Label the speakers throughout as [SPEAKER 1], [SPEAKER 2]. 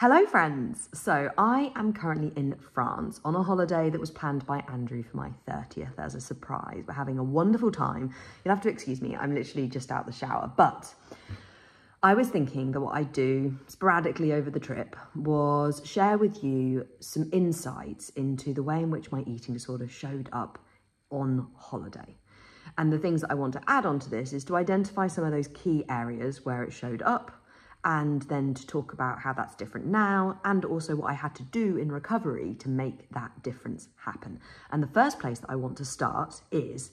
[SPEAKER 1] Hello friends! So I am currently in France on a holiday that was planned by Andrew for my 30th as a surprise. We're having a wonderful time. You'll have to excuse me, I'm literally just out the shower. But I was thinking that what I'd do sporadically over the trip was share with you some insights into the way in which my eating disorder showed up on holiday. And the things that I want to add on to this is to identify some of those key areas where it showed up, and then to talk about how that's different now, and also what I had to do in recovery to make that difference happen. And the first place that I want to start is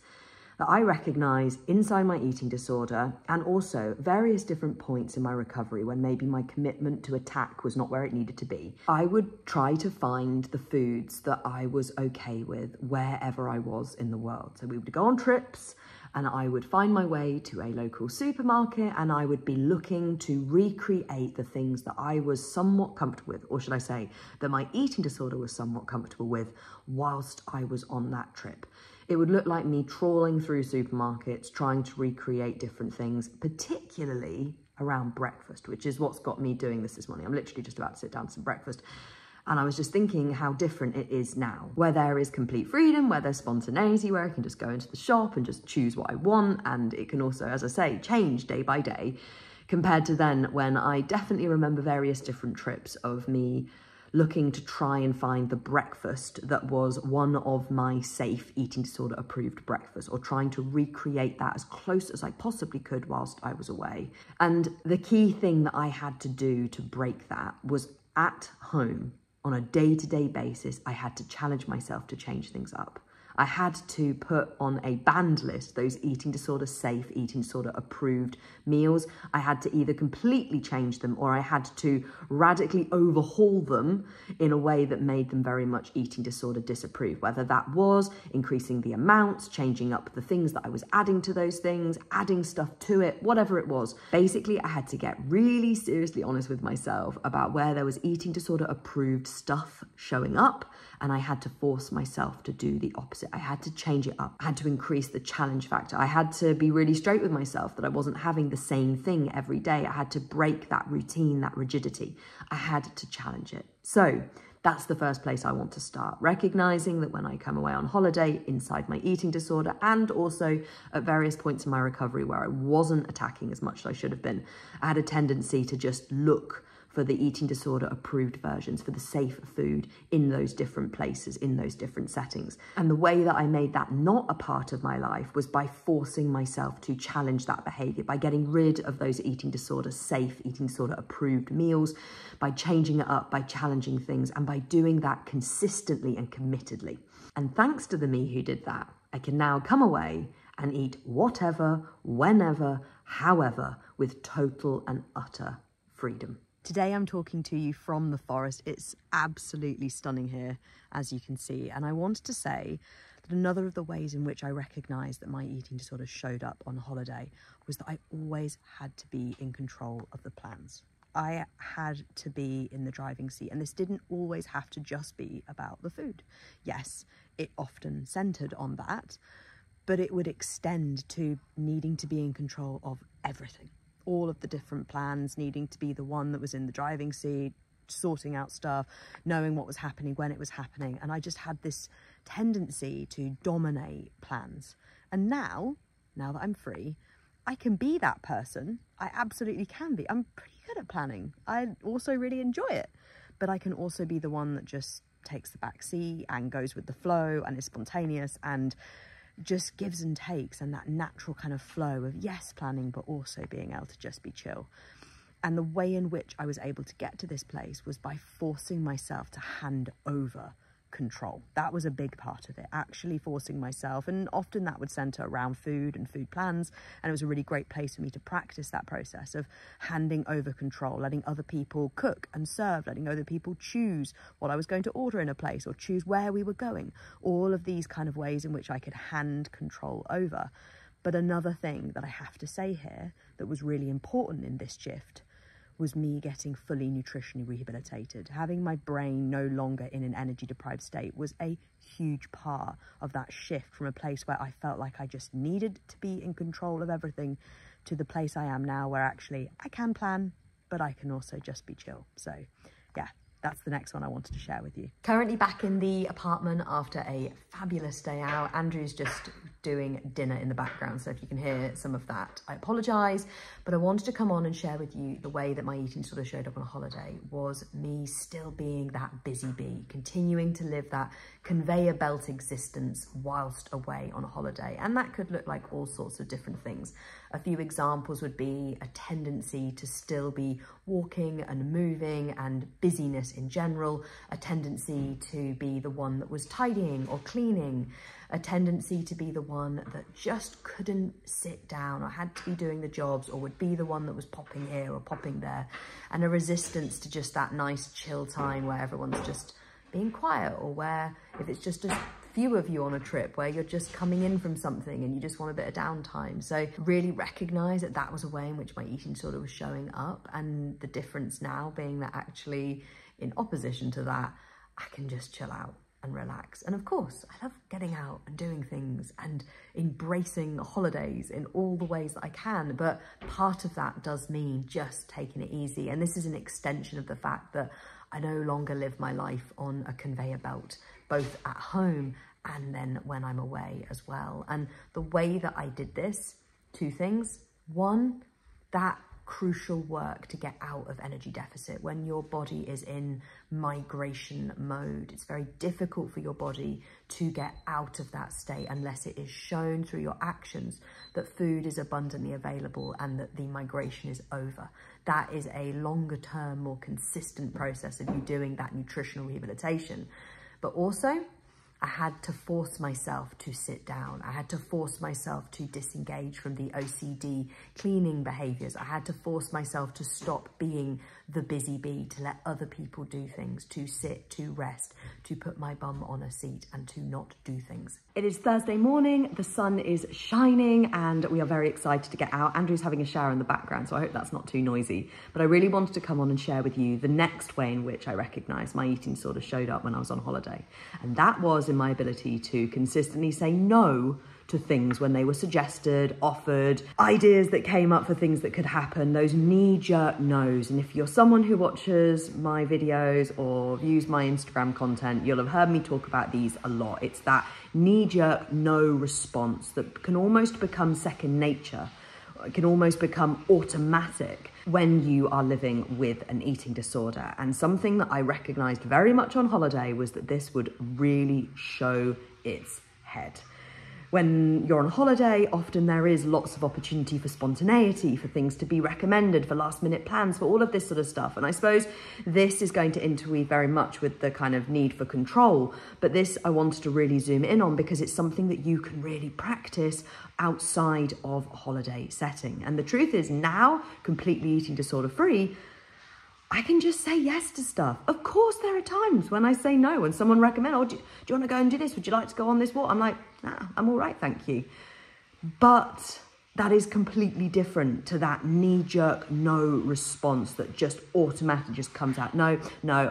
[SPEAKER 1] that I recognise inside my eating disorder, and also various different points in my recovery when maybe my commitment to attack was not where it needed to be, I would try to find the foods that I was okay with wherever I was in the world. So we would go on trips, and I would find my way to a local supermarket, and I would be looking to recreate the things that I was somewhat comfortable with, or should I say that my eating disorder was somewhat comfortable with whilst I was on that trip. It would look like me trawling through supermarkets, trying to recreate different things, particularly around breakfast, which is what's got me doing this morning. I'm literally just about to sit down to some breakfast. And I was just thinking how different it is now, where there is complete freedom, where there's spontaneity, where I can just go into the shop and just choose what I want. And it can also, as I say, change day by day, compared to then when I definitely remember various different trips of me looking to try and find the breakfast that was one of my safe eating disorder approved breakfasts, or trying to recreate that as close as I possibly could whilst I was away. And the key thing that I had to do to break that was at home. On a day-to-day basis, I had to challenge myself to change things up. I had to put on a banned list those eating disorder safe, eating disorder approved meals. I had to either completely change them, or I had to radically overhaul them in a way that made them very much eating disorder disapproved, whether that was increasing the amounts, changing up the things that I was adding to those things, adding stuff to it, whatever it was. Basically, I had to get really seriously honest with myself about where there was eating disorder approved stuff showing up, and I had to force myself to do the opposite. I had to change it up. I had to increase the challenge factor. I had to be really straight with myself that I wasn't having the same thing every day. I had to break that routine, that rigidity. I had to challenge it. So that's the first place I want to start, recognizing that when I come away on holiday inside my eating disorder, and also at various points in my recovery where I wasn't attacking as much as I should have been, I had a tendency to just look for the eating disorder approved versions, for the safe food in those different places, in those different settings. And the way that I made that not a part of my life was by forcing myself to challenge that behavior, by getting rid of those eating disorder safe, eating disorder approved meals, by changing it up, by challenging things, and by doing that consistently and committedly. And thanks to the me who did that, I can now come away and eat whatever, whenever, however, with total and utter freedom. Today I'm talking to you from the forest. It's absolutely stunning here, as you can see. And I wanted to say that another of the ways in which I recognised that my eating disorder showed up on holiday was that I always had to be in control of the plans. I had to be in the driving seat, and this didn't always have to just be about the food. Yes, it often centred on that, but it would extend to needing to be in control of everything. All of the different plans, needing to be the one that was in the driving seat, sorting out stuff, knowing what was happening, when it was happening. And I just had this tendency to dominate plans. And now that I'm free, I can be that person. I absolutely can be. I'm pretty good at planning. I also really enjoy it. But I can also be the one that just takes the back seat and goes with the flow and is spontaneous and just gives and takes, and that natural kind of flow of yes planning, but also being able to just be chill. And the way in which I was able to get to this place was by forcing myself to hand over control. That was a big part of it, actually forcing myself, and often that would center around food and food plans, and it was a really great place for me to practice that process of handing over control, letting other people cook and serve, letting other people choose what I was going to order in a place or choose where we were going, all of these kind of ways in which I could hand control over. But another thing that I have to say here that was really important in this shift was me getting fully nutritionally rehabilitated. Having my brain no longer in an energy deprived state was a huge part of that shift from a place where I felt like I just needed to be in control of everything to the place I am now where actually I can plan, but I can also just be chill. So yeah, that's the next one I wanted to share with you. Currently back in the apartment after a fabulous day out. Andrew's just doing dinner in the background, so if you can hear some of that, I apologise. But I wanted to come on and share with you the way that my eating sort of showed up on a holiday was me still being that busy bee, continuing to live that conveyor belt existence whilst away on a holiday. And that could look like all sorts of different things. A few examples would be a tendency to still be walking and moving and busyness in general, a tendency to be the one that was tidying or cleaning, a tendency to be the one that just couldn't sit down or had to be doing the jobs or would be the one that was popping here or popping there, and a resistance to just that nice chill time where everyone's just being quiet, or where if it's just a few of you on a trip where you're just coming in from something and you just want a bit of downtime. So really recognize that that was a way in which my eating disorder was showing up, and the difference now being that actually in opposition to that, I can just chill out and relax. And of course, I love getting out and doing things and embracing holidays in all the ways that I can, but part of that does mean just taking it easy. And this is an extension of the fact that I no longer live my life on a conveyor belt, both at home and then when I'm away as well. And the way that I did this, two things. One, that crucial work to get out of energy deficit. When your body is in migration mode, it's very difficult for your body to get out of that state unless it is shown through your actions that food is abundantly available and that the migration is over. That is a longer term, more consistent process of you doing that nutritional rehabilitation. But also, I had to force myself to sit down. I had to force myself to disengage from the OCD cleaning behaviours. I had to force myself to stop being the busy bee, to let other people do things, to sit, to rest, to put my bum on a seat and to not do things. It is Thursday morning, the sun is shining and we are very excited to get out. Andrew's having a shower in the background, so I hope that's not too noisy. But I really wanted to come on and share with you the next way in which I recognised my eating disorder showed up when I was on holiday. And that was in my ability to consistently say no to things when they were suggested, offered, ideas that came up for things that could happen, those knee-jerk no's. And if you're someone who watches my videos or views my Instagram content, you'll have heard me talk about these a lot. It's that knee-jerk no response that can almost become second nature. It can almost become automatic when you are living with an eating disorder. And something that I recognized very much on holiday was that this would really show its head. When you're on holiday, often there is lots of opportunity for spontaneity, for things to be recommended, for last minute plans, for all of this sort of stuff. And I suppose this is going to interweave very much with the kind of need for control. But this I wanted to really zoom in on because it's something that you can really practice outside of a holiday setting. And the truth is now, completely eating disorder free, I can just say yes to stuff. Of course, there are times when I say no, when someone recommends, oh, do you want to go and do this? Would you like to go on this walk? I'm like, nah, I'm all right, thank you. But that is completely different to that knee-jerk no response that just automatically just comes out. No,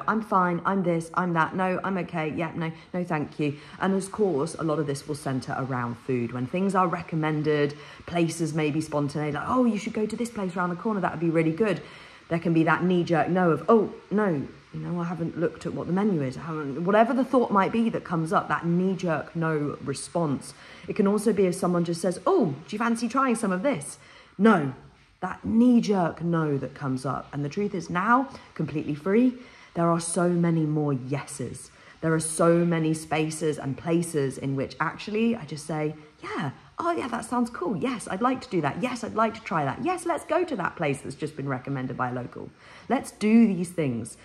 [SPEAKER 1] I'm fine, I'm this, I'm that, no, I'm okay, yeah, no, thank you. And of course, a lot of this will centre around food. When things are recommended, places may be spontaneous, like, oh, you should go to this place around the corner, that would be really good. There can be that knee-jerk no of, oh, no, I haven't looked at what the menu is. Whatever the thought might be that comes up, that knee-jerk no response. It can also be if someone just says, oh, do you fancy trying some of this? No, that knee-jerk no that comes up. And the truth is now, completely free, there are so many more yeses. There are so many spaces and places in which actually I just say, yeah, oh yeah, that sounds cool. Yes, I'd like to do that. Yes, I'd like to try that. Yes, let's go to that place that's just been recommended by a local. Let's do these things.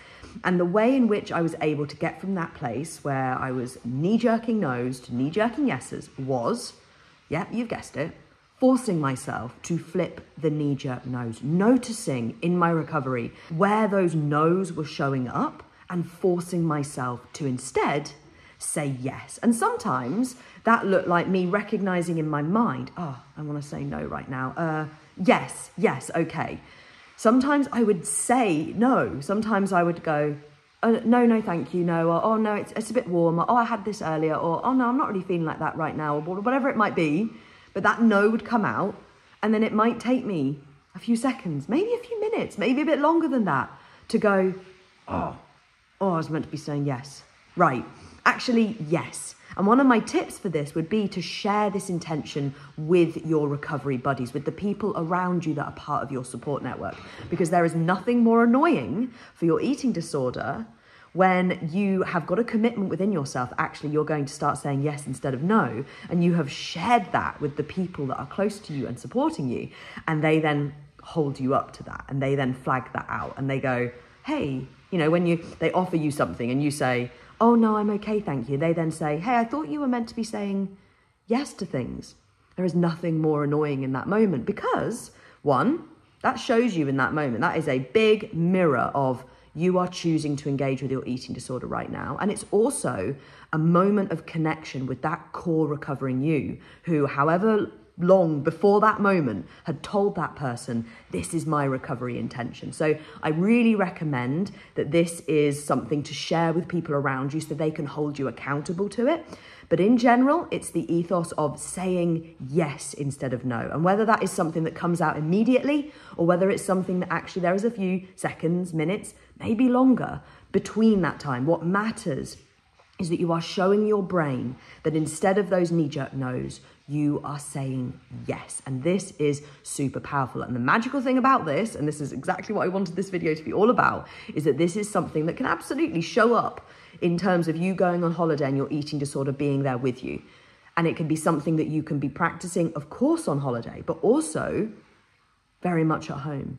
[SPEAKER 1] And the way in which I was able to get from that place where I was knee-jerking no's to knee-jerking yeses was, yeah, you've guessed it, forcing myself to flip the knee-jerk no's, noticing in my recovery where those no's were showing up and forcing myself to instead say yes. And sometimes that looked like me recognizing in my mind, oh, I want to say no right now. Yes, okay. Sometimes I would say no. Sometimes I would go, no, thank you, no. Or, oh, no, it's a bit warm. Or, oh, I had this earlier. Or, oh, no, I'm not really feeling like that right now. Or whatever it might be. But that no would come out. And then it might take me a few seconds, maybe a few minutes, maybe a bit longer than that, to go, oh, oh, I was meant to be saying yes. Right, actually, yes. And one of my tips for this would be to share this intention with your recovery buddies, with the people around you that are part of your support network, because there is nothing more annoying for your eating disorder when you have got a commitment within yourself. Actually, you're going to start saying yes instead of no, and you have shared that with the people that are close to you and supporting you, and they then hold you up to that, and they then flag that out, and they go, hey, you know, when they offer you something and you say, oh no, I'm okay, thank you. They then say, hey, I thought you were meant to be saying yes to things. There is nothing more annoying in that moment, because one, that shows you in that moment, that is a big mirror of you are choosing to engage with your eating disorder right now. And it's also a moment of connection with that core recovering you who, however long before that moment, had told that person, this is my recovery intention. So I really recommend that this is something to share with people around you so they can hold you accountable to it. But in general, it's the ethos of saying yes instead of no. And whether that is something that comes out immediately or whether it's something that actually there is a few seconds, minutes, maybe longer between that time, what matters is that you are showing your brain that instead of those knee-jerk no's, you are saying yes. And this is super powerful. And the magical thing about this, and this is exactly what I wanted this video to be all about, is that this is something that can absolutely show up in terms of you going on holiday and your eating disorder being there with you. And it can be something that you can be practicing, of course, on holiday, but also very much at home.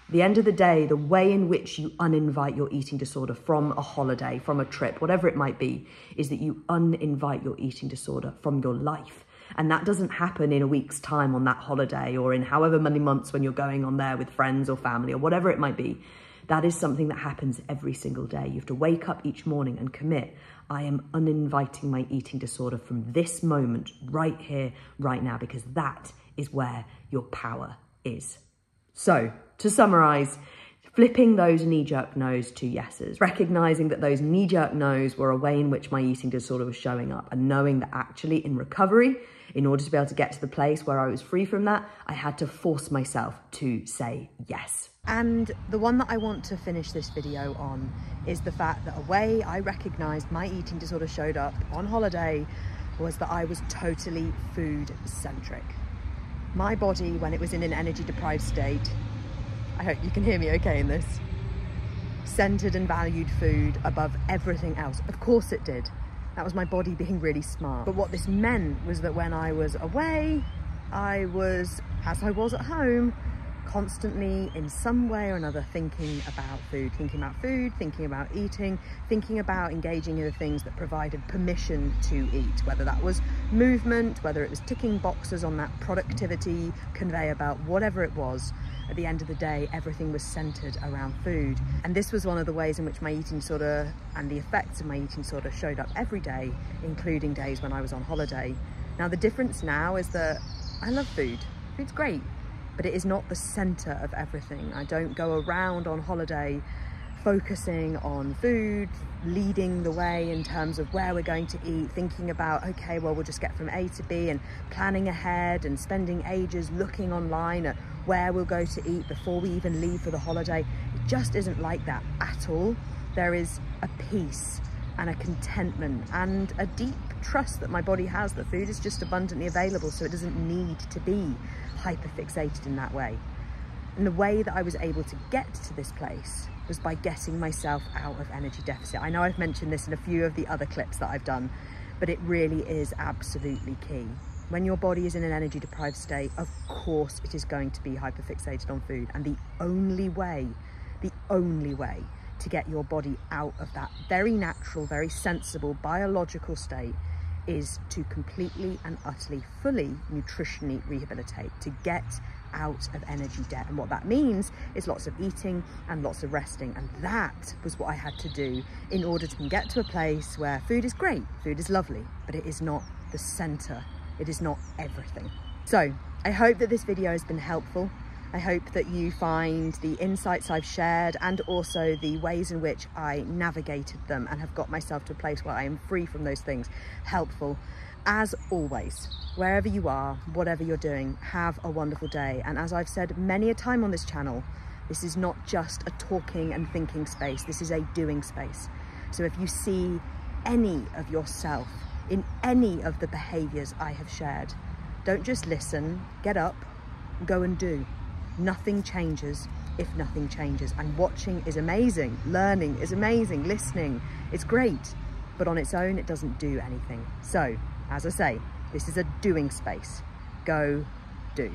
[SPEAKER 1] At the end of the day, the way in which you uninvite your eating disorder from a holiday, from a trip, whatever it might be, is that you uninvite your eating disorder from your life. And that doesn't happen in a week's time on that holiday or in however many months when you're going on there with friends or family or whatever it might be. That is something that happens every single day. You have to wake up each morning and commit, I am uninviting my eating disorder from this moment right here, right now, because that is where your power is. So, to summarize, flipping those knee-jerk no's to yeses, recognizing that those knee-jerk no's were a way in which my eating disorder was showing up, and knowing that actually in recovery, in order to be able to get to the place where I was free from that, I had to force myself to say yes. And the one that I want to finish this video on is the fact that a way I recognized my eating disorder showed up on holiday was that I was totally food-centric. My body, when it was in an energy-deprived state, I hope you can hear me okay in this, centered and valued food above everything else. Of course it did. That was my body being really smart. But what this meant was that when I was away, I was, as I was at home, constantly in some way or another thinking about food, thinking about eating, thinking about engaging in the things that provided permission to eat, whether that was movement, whether it was ticking boxes on that productivity conveyor belt, whatever it was. At the end of the day, everything was centered around food. And this was one of the ways in which my eating disorder and the effects of my eating disorder showed up every day, including days when I was on holiday. Now, the difference now is that I love food. Food's great, but it is not the center of everything. I don't go around on holiday focusing on food, leading the way in terms of where we're going to eat, thinking about, okay, well, we'll just get from A to B, and planning ahead and spending ages looking online at where we'll go to eat before we even leave for the holiday. It just isn't like that at all. There is a peace and a contentment and a deep trust that my body has that food is just abundantly available, so it doesn't need to be hyperfixated in that way. And the way that I was able to get to this place was by getting myself out of energy deficit. I know I've mentioned this in a few of the other clips that I've done, but it really is absolutely key. When your body is in an energy deprived state, of course it is going to be hyperfixated on food. And the only way to get your body out of that very natural, very sensible, biological state is to completely and utterly, fully nutritionally rehabilitate, to get out of energy debt. And what that means is lots of eating and lots of resting. And that was what I had to do in order to get to a place where food is great, food is lovely, but it is not the center. It is not everything. So I hope that this video has been helpful. I hope that you find the insights I've shared and also the ways in which I navigated them and have got myself to a place where I am free from those things helpful. As always, wherever you are, whatever you're doing, have a wonderful day. And as I've said many a time on this channel, This is not just a talking and thinking space. This is a doing space. So if you see any of yourself in any of the behaviors I have shared, don't just listen, get up, go and do. Nothing changes if nothing changes. And watching is amazing, learning is amazing, listening, it's great, but on its own, it doesn't do anything. So, as I say, this is a doing space. Go do.